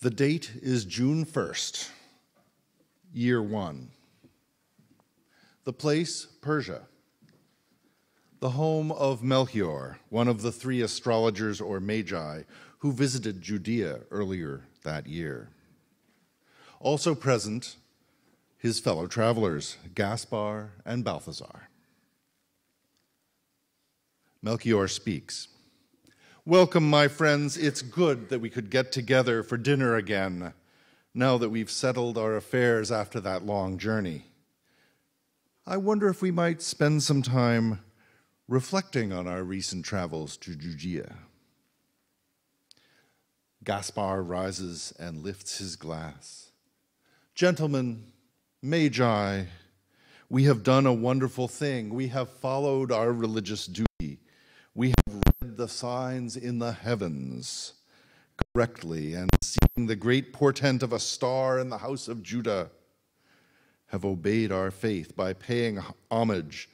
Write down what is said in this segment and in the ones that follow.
The date is June 1st, year 1. The place, Persia. The home of Melchior, one of the 3 astrologers or Magi who visited Judea earlier that year. Also present, his fellow travelers, Gaspar and Balthazar. Melchior speaks. "Welcome, my friends. It's good that we could get together for dinner again, now that we've settled our affairs after that long journey. I wonder if we might spend some time reflecting on our recent travels to Judea." Gaspar rises and lifts his glass. "Gentlemen, Magi, we have done a wonderful thing. We have followed our religious duty. We have read the signs in the heavens correctly, and seeing the great portent of a star in the house of Judah, have obeyed our faith by paying homage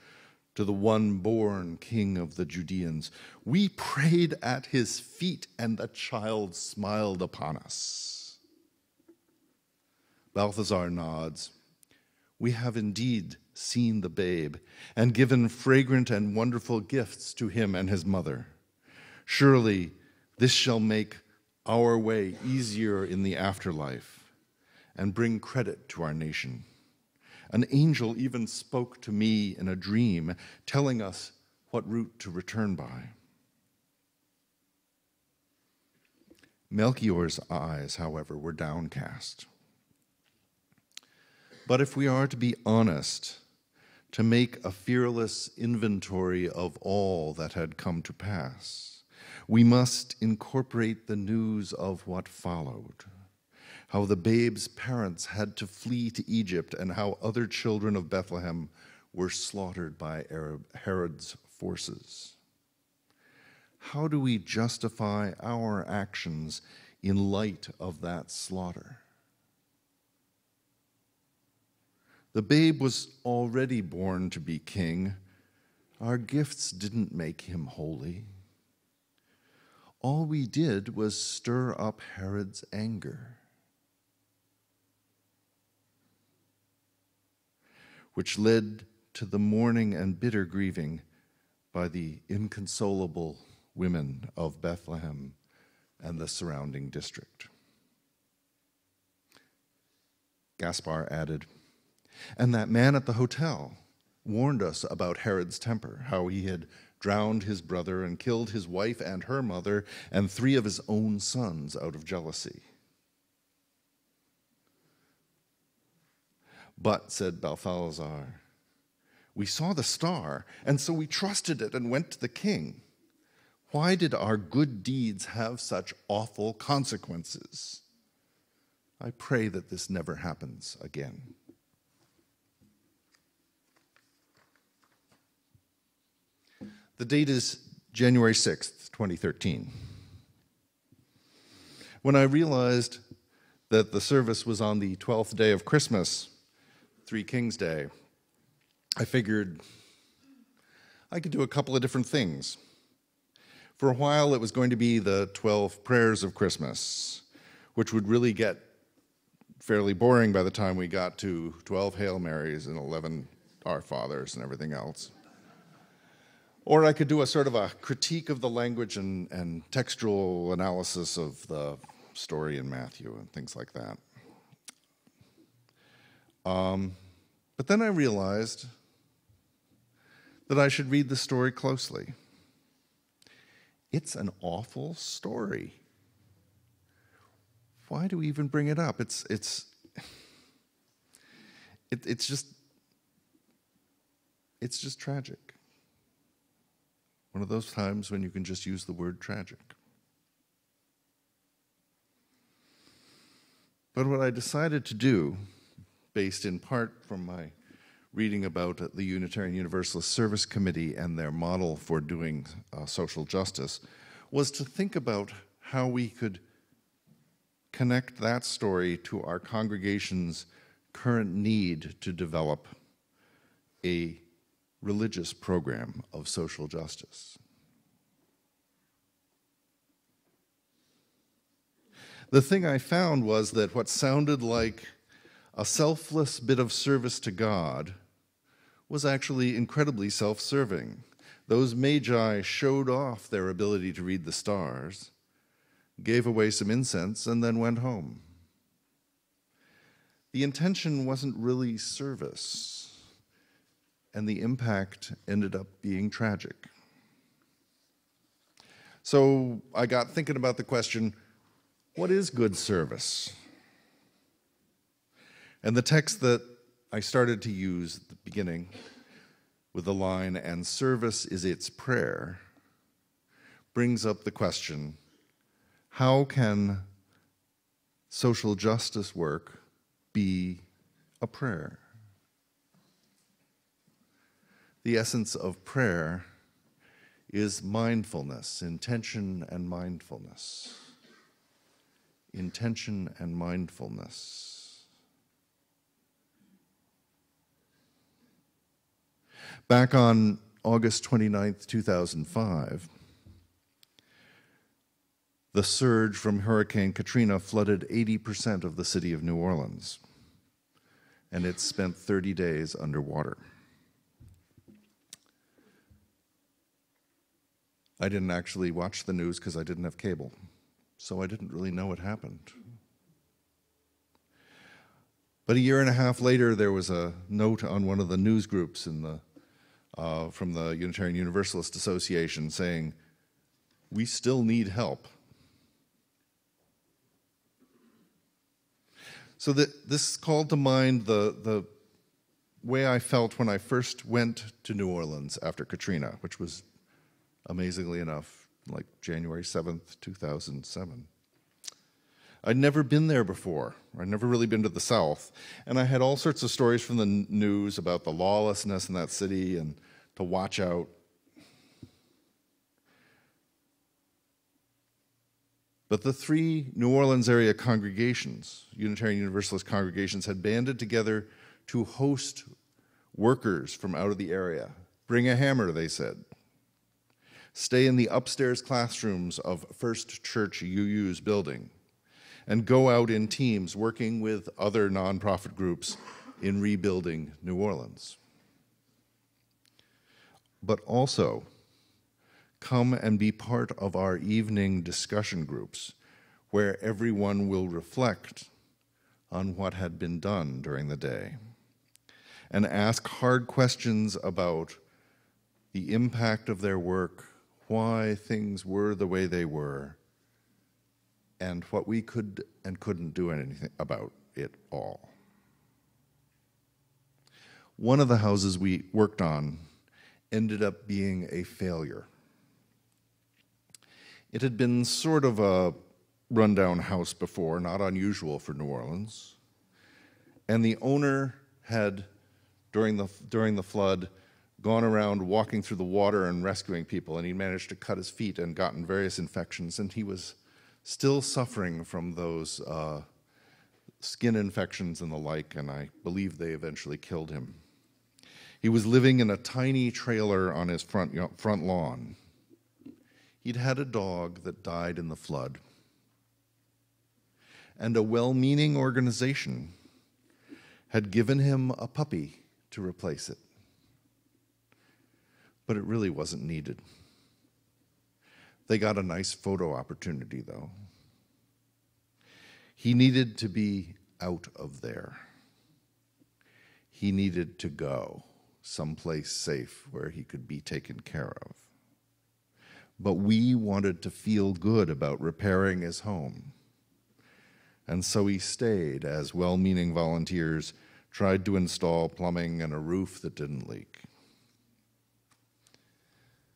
to the one born King of the Judeans. We prayed at his feet, and the child smiled upon us." Balthazar nods. "We have indeed seen the babe and given fragrant and wonderful gifts to him and his mother. Surely this shall make our way easier in the afterlife and bring credit to our nation. An angel even spoke to me in a dream, telling us what route to return by." Melchior's eyes, however, were downcast. "But if we are to be honest, to make a fearless inventory of all that had come to pass, we must incorporate the news of what followed. How the babe's parents had to flee to Egypt, and how other children of Bethlehem were slaughtered by Herod's forces. How do we justify our actions in light of that slaughter? The babe was already born to be king. Our gifts didn't make him holy. All we did was stir up Herod's anger, which led to the mourning and bitter grieving by the inconsolable women of Bethlehem and the surrounding district." Gaspar added, "And that man at the hotel warned us about Herod's temper, how he had drowned his brother and killed his wife and her mother and 3 of his own sons out of jealousy." "But," said Balthazar, "we saw the star, and so we trusted it and went to the king. Why did our good deeds have such awful consequences? I pray that this never happens again." The date is January 6th, 2013. When I realized that the service was on the 12th day of Christmas, 3 Kings Day, I figured I could do a couple of different things. For a while, it was going to be the 12 prayers of Christmas, which would really get fairly boring by the time we got to 12 Hail Marys and 11 Our Fathers and everything else. Or I could do a sort of a critique of the language and textual analysis of the story in Matthew and things like that. But then I realized that I should read the story closely. It's an awful story. Why do we even bring it up? It's just tragic. One of those times when you can just use the word tragic. But what I decided to do, based in part from my reading about the Unitarian Universalist Service Committee and their model for doing social justice, was to think about how we could connect that story to our congregation's current need to develop a religious program of social justice. The thing I found was that what sounded like a selfless bit of service to God was actually incredibly self-serving. Those Magi showed off their ability to read the stars, gave away some incense, and then went home. The intention wasn't really service, and the impact ended up being tragic. So I got thinking about the question, what is good service? And the text that I started to use at the beginning with the line, "and service is its prayer," brings up the question, how can social justice work be a prayer? The essence of prayer is mindfulness, intention and mindfulness. Intention and mindfulness. Back on August 29th, 2005, the surge from Hurricane Katrina flooded 80% of the city of New Orleans, and it spent 30 days underwater. I didn't actually watch the news because I didn't have cable, so I didn't really know what happened. But a year and a half later, there was a note on one of the news groups from the Unitarian Universalist Association saying, "We still need help." So this called to mind the way I felt when I first went to New Orleans after Katrina, which was, amazingly enough, like January 7th, 2007. I'd never been there before. I'd never really been to the South. And I had all sorts of stories from the news about the lawlessness in that city and to watch out. But the three New Orleans area congregations, Unitarian Universalist congregations, had banded together to host workers from out of the area. Bring a hammer, they said. Stay in the upstairs classrooms of First Church UU's building, and go out in teams working with other nonprofit groups in rebuilding New Orleans. But also, come and be part of our evening discussion groups, where everyone will reflect on what had been done during the day, and ask hard questions about the impact of their work, why things were the way they were, and what we could and couldn't do anything about it all. One of the houses we worked on ended up being a failure. It had been sort of a rundown house before, not unusual for New Orleans, and the owner had, during the flood, gone around walking through the water and rescuing people, and he managed to cut his feet and gotten various infections, and he was still suffering from those skin infections and the like, and I believe they eventually killed him. He was living in a tiny trailer on his front lawn. He'd had a dog that died in the flood, and a well-meaning organization had given him a puppy to replace it. But it really wasn't needed. They got a nice photo opportunity, though. He needed to be out of there. He needed to go someplace safe where he could be taken care of. But we wanted to feel good about repairing his home. And so he stayed as well-meaning volunteers tried to install plumbing and a roof that didn't leak.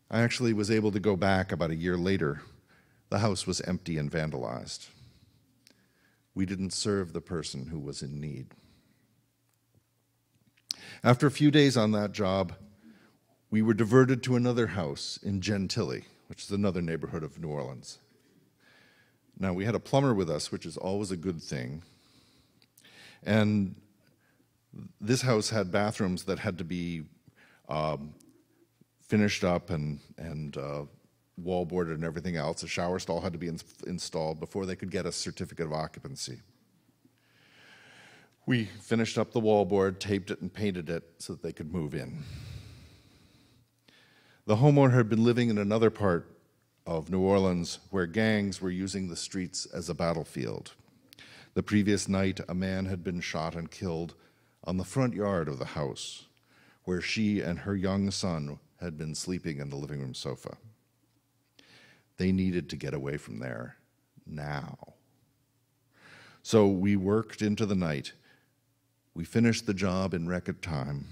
I actually was able to go back about a year later. The house was empty and vandalized. We didn't serve the person who was in need. After a few days on that job, we were diverted to another house in Gentilly, which is another neighborhood of New Orleans. Now, we had a plumber with us, which is always a good thing. And this house had bathrooms that had to be finished up and wallboarded and everything else. A shower stall had to be installed before they could get a certificate of occupancy. We finished up the wallboard, taped it, and painted it so that they could move in. The homeowner had been living in another part of New Orleans where gangs were using the streets as a battlefield. The previous night, a man had been shot and killed on the front yard of the house, where she and her young son had been sleeping in the living room sofa. They needed to get away from there now. So we worked into the night. We finished the job in record time,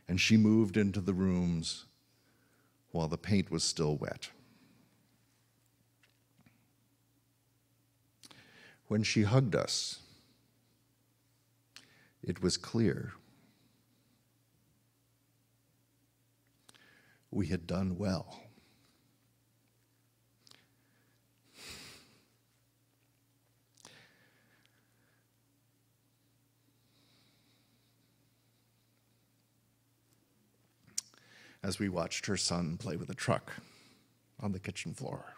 and she moved into the rooms while the paint was still wet. When she hugged us, it was clear we had done well. As we watched her son play with a truck on the kitchen floor.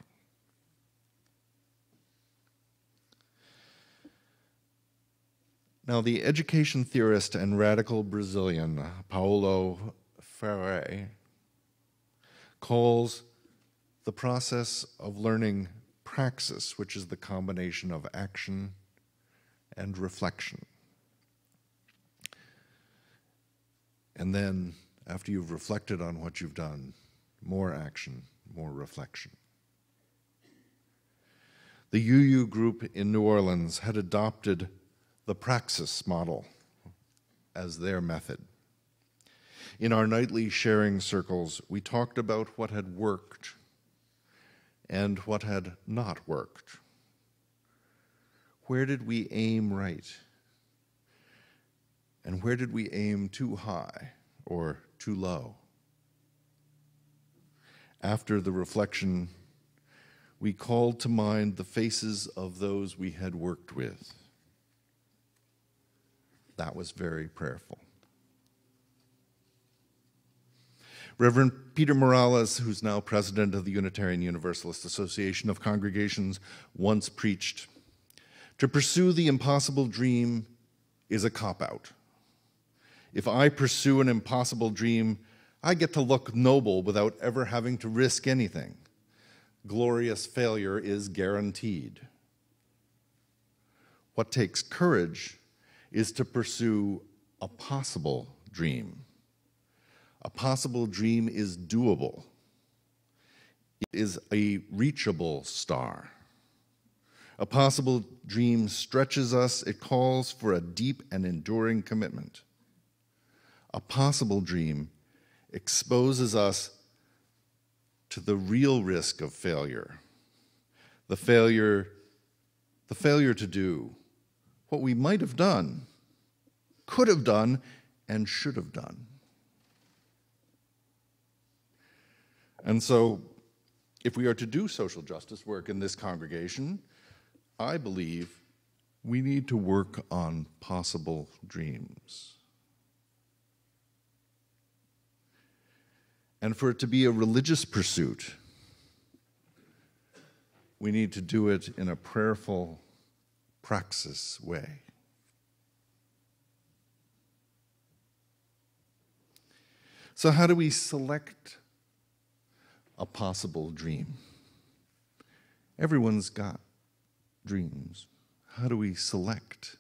Now, the education theorist and radical Brazilian Paulo Freire calls the process of learning praxis, which is the combination of action and reflection. And then, after you've reflected on what you've done, more action, more reflection. The UU group in New Orleans had adopted the praxis model as their method. In our nightly sharing circles, we talked about what had worked and what had not worked. Where did we aim right? And where did we aim too high or too low? After the reflection, we called to mind the faces of those we had worked with. That was very prayerful. Reverend Peter Morales, who's now president of the Unitarian Universalist Association of Congregations, once preached, "To pursue the impossible dream is a cop-out. If I pursue an impossible dream, I get to look noble without ever having to risk anything. Glorious failure is guaranteed. What takes courage is to pursue a possible dream. A possible dream is doable. It is a reachable star. A possible dream stretches us. It calls for a deep and enduring commitment. A possible dream exposes us to the real risk of failure, the failure to do what we might have done, could have done, and should have done. And so, if we are to do social justice work in this congregation, I believe we need to work on possible dreams. And for it to be a religious pursuit, we need to do it in a prayerful, praxis way. So how do we select a possible dream? Everyone's got dreams. How do we select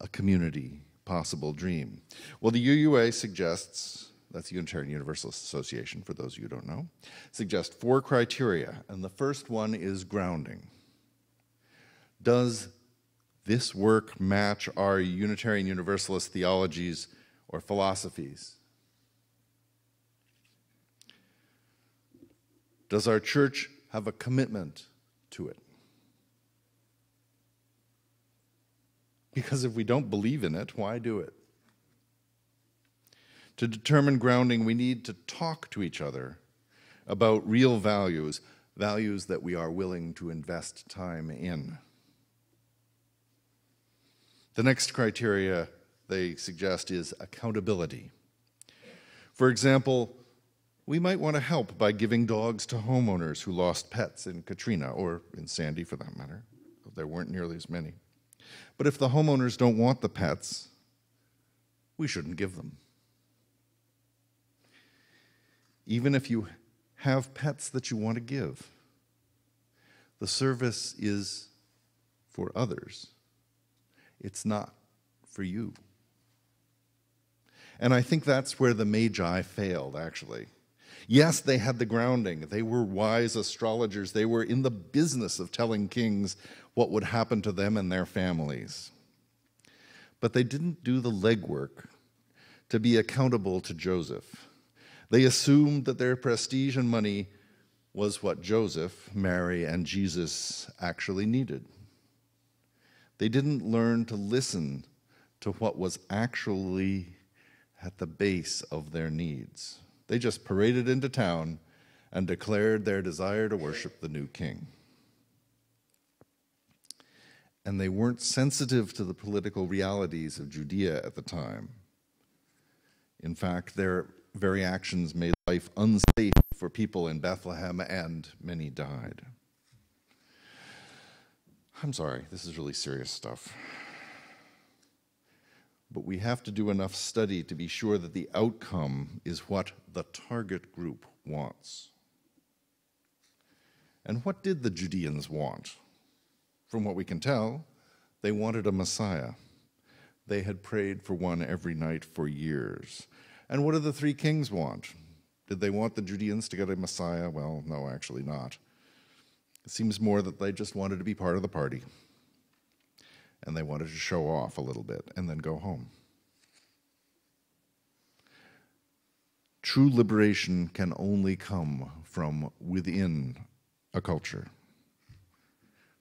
a community possible dream? Well, the UUA suggests, that's the Unitarian Universalist Association, for those of you who don't know, suggests 4 criteria, and the first one is grounding. Does this work match our Unitarian Universalist theologies or philosophies? Does our church have a commitment to it? Because if we don't believe in it, why do it? To determine grounding, we need to talk to each other about real values, values that we are willing to invest time in. The next criteria they suggest is accountability. For example, We might want to help by giving dogs to homeowners who lost pets in Katrina, or in Sandy for that matter. There weren't nearly as many. But if the homeowners don't want the pets, we shouldn't give them. Even if you have pets that you want to give, the service is for others. It's not for you. And I think that's where the Magi failed, actually. Yes, they had the grounding. They were wise astrologers. They were in the business of telling kings what would happen to them and their families. But they didn't do the legwork to be accountable to Joseph. They assumed that their prestige and money was what Joseph, Mary, and Jesus actually needed. They didn't learn to listen to what was actually at the base of their needs. They just paraded into town and declared their desire to worship the new king. And they weren't sensitive to the political realities of Judea at the time. In fact, their very actions made life unsafe for people in Bethlehem, and many died. I'm sorry, this is really serious stuff. But we have to do enough study to be sure that the outcome is what the target group wants. And what did the Judeans want? From what we can tell, they wanted a Messiah. They had prayed for one every night for years. And what did the three kings want? Did they want the Judeans to get a Messiah? Well, no, actually not. It seems more that they just wanted to be part of the party. And they wanted to show off a little bit and then go home. True liberation can only come from within a culture.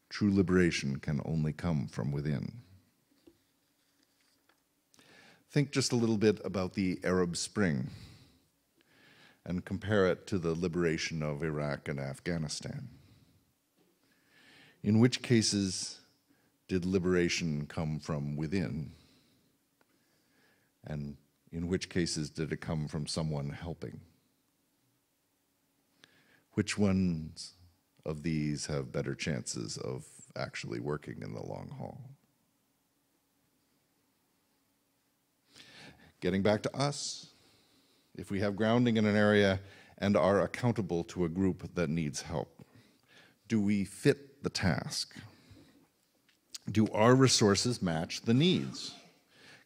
True liberation can only come from within. Think just a little bit about the Arab Spring and compare it to the liberation of Iraq and Afghanistan. In which cases did liberation come from within? And in which cases did it come from someone helping? Which ones of these have better chances of actually working in the long haul? Getting back to us, if we have grounding in an area and are accountable to a group that needs help, do we fit the task? Do our resources match the needs?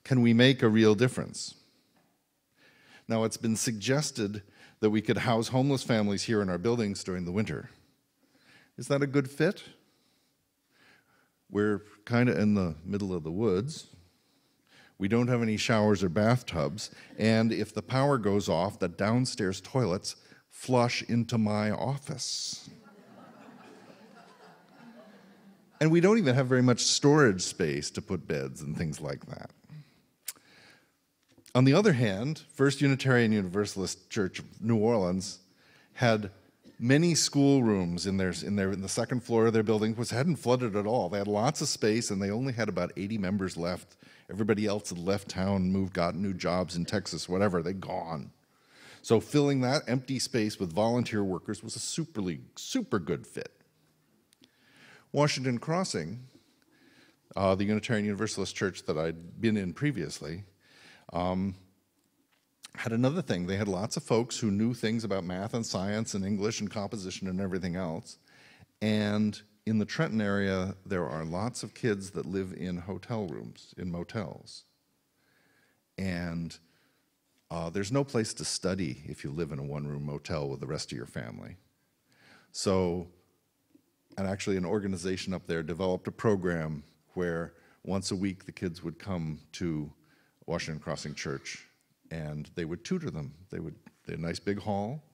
Can we make a real difference? Now, it's been suggested that we could house homeless families here in our buildings during the winter. Is that a good fit? We're kind of in the middle of the woods. We don't have any showers or bathtubs, and if the power goes off, the downstairs toilets flush into my office. And we don't even have very much storage space to put beds and things like that. On the other hand, First Unitarian Universalist Church of New Orleans had many schoolrooms in the second floor of their building, which hadn't flooded at all. They had lots of space, and they only had about 80 members left. Everybody else had left town, moved, got new jobs in Texas, whatever. They'd gone. So filling that empty space with volunteer workers was a super good fit. Washington Crossing, the Unitarian Universalist church that I'd been in previously, had another thing. They had lots of folks who knew things about math and science and English and composition and everything else. And in the Trenton area, there are lots of kids that live in hotel rooms, in motels. And there's no place to study if you live in a one-room motel with the rest of your family. So, and actually an organization up there developed a program where once a week the kids would come to Washington Crossing Church and they would tutor them. They had a nice big hall,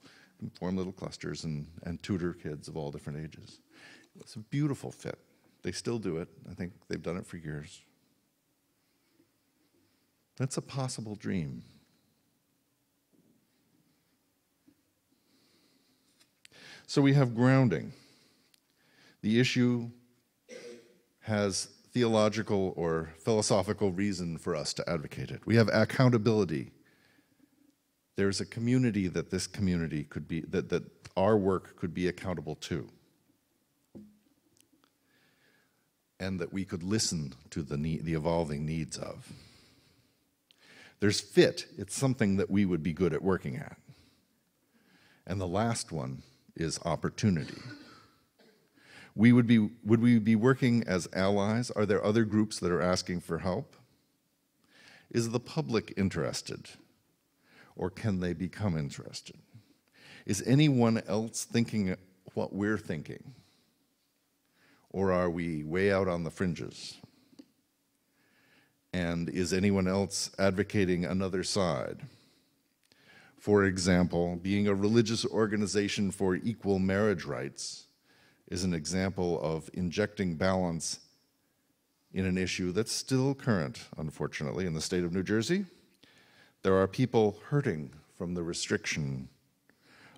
and form little clusters and tutor kids of all different ages. It's a beautiful fit. They still do it. I think they've done it for years. That's a possible dream. So we have grounding. The issue has theological or philosophical reason for us to advocate it. We have accountability. there's a community that this community could be, that our work could be accountable to. And that we could listen to the evolving needs of. There's fit. It's something that we would be good at working at. And the last one is opportunity. Would we be working as allies? Are there other groups that are asking for help? Is the public interested? Or can they become interested? Is anyone else thinking what we're thinking? Or are we way out on the fringes? And is anyone else advocating another side? For example, being a religious organization for equal marriage rights is an example of injecting balance in an issue that's still current, unfortunately, in the state of New Jersey. There are people hurting from the restriction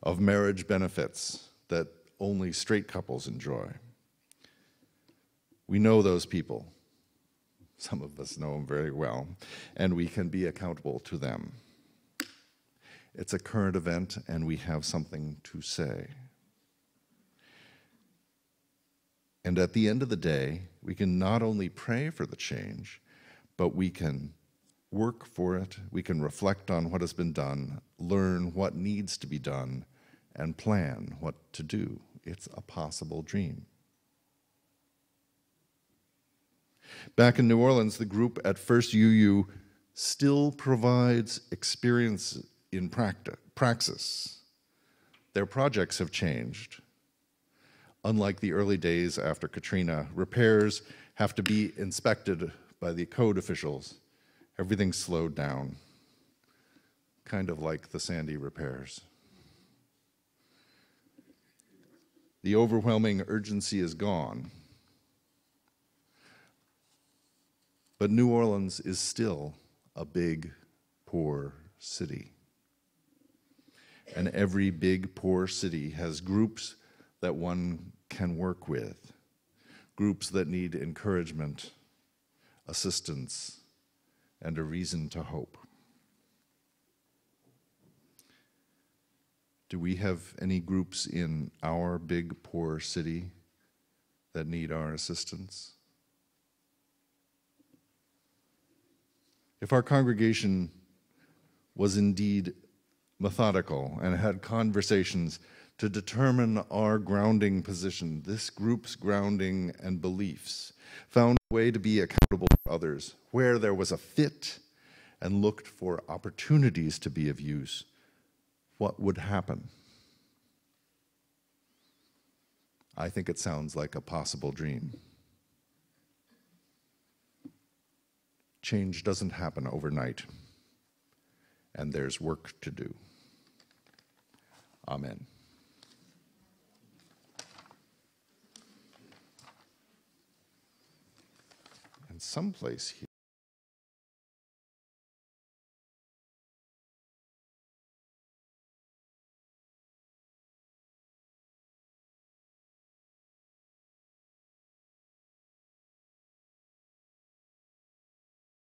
of marriage benefits that only straight couples enjoy. We know those people. Some of us know them very well, and we can be accountable to them. It's a current event, and we have something to say. And at the end of the day, we can not only pray for the change, but we can work for it, we can reflect on what has been done, learn what needs to be done, and plan what to do. It's a possible dream. Back in New Orleans, the group at First UU still provides experience in praxis. Their projects have changed. Unlike the early days after Katrina, repairs have to be inspected by the code officials. Everything's slowed down, kind of like the Sandy repairs. The overwhelming urgency is gone. But New Orleans is still a big, poor city. And every big, poor city has groups that one can work with, groups that need encouragement, assistance, and a reason to hope. Do we have any groups in our big, poor city that need our assistance? If our congregation was indeed methodical and had conversations to determine our grounding position, this group's grounding and beliefs, found a way to be accountable to others, where there was a fit and looked for opportunities to be of use, what would happen? I think it sounds like a possible dream. Change doesn't happen overnight, and there's work to do. Amen. And someplace here.